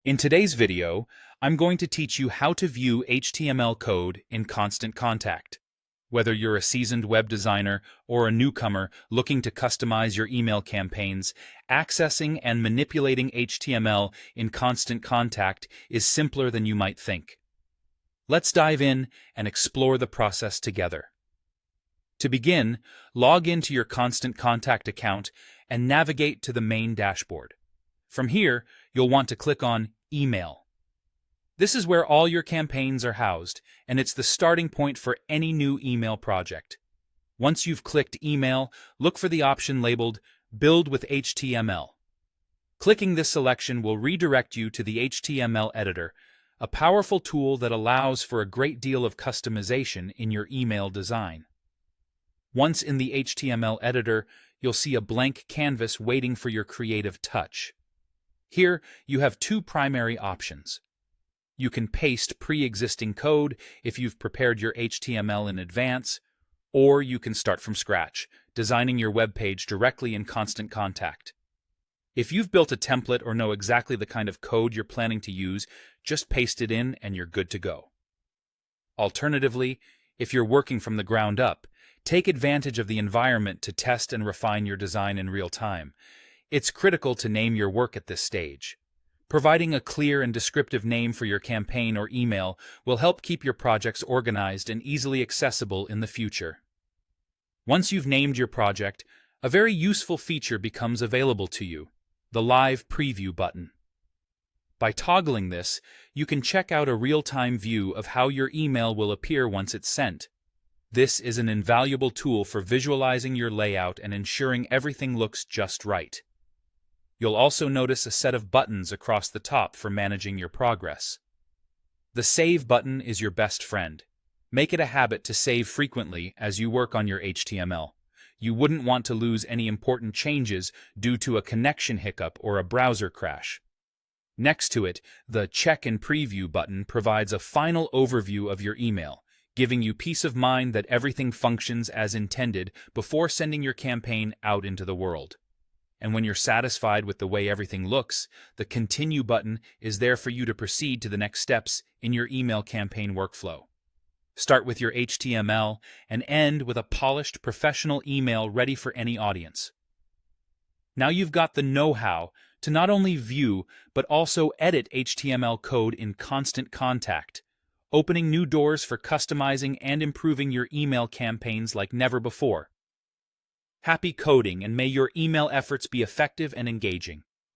In today's video, I'm going to teach you how to view HTML code in Constant Contact. Whether you're a seasoned web designer or a newcomer looking to customize your email campaigns, accessing and manipulating HTML in Constant Contact is simpler than you might think. Let's dive in and explore the process together. To begin, log into your Constant Contact account and navigate to the main dashboard. From here, you'll want to click on Email. This is where all your campaigns are housed, and it's the starting point for any new email project. Once you've clicked Email, look for the option labeled Build with HTML. Clicking this selection will redirect you to the HTML editor, a powerful tool that allows for a great deal of customization in your email design. Once in the HTML editor, you'll see a blank canvas waiting for your creative touch. Here, you have two primary options. You can paste pre-existing code if you've prepared your HTML in advance, or you can start from scratch, designing your web page directly in Constant Contact. If you've built a template or know exactly the kind of code you're planning to use, just paste it in and you're good to go. Alternatively, if you're working from the ground up, take advantage of the environment to test and refine your design in real time. It's critical to name your work at this stage. Providing a clear and descriptive name for your campaign or email will help keep your projects organized and easily accessible in the future. Once you've named your project, a very useful feature becomes available to you: the Live Preview button. By toggling this, you can check out a real-time view of how your email will appear once it's sent. This is an invaluable tool for visualizing your layout and ensuring everything looks just right. You'll also notice a set of buttons across the top for managing your progress. The Save button is your best friend. Make it a habit to save frequently as you work on your HTML. You wouldn't want to lose any important changes due to a connection hiccup or a browser crash. Next to it, the Check and Preview button provides a final overview of your email, giving you peace of mind that everything functions as intended before sending your campaign out into the world. And when you're satisfied with the way everything looks, the Continue button is there for you to proceed to the next steps in your email campaign workflow. Start with your HTML and end with a polished, professional email ready for any audience. Now you've got the know-how to not only view but also edit HTML code in Constant Contact, opening new doors for customizing and improving your email campaigns like never before. Happy coding, and may your email efforts be effective and engaging.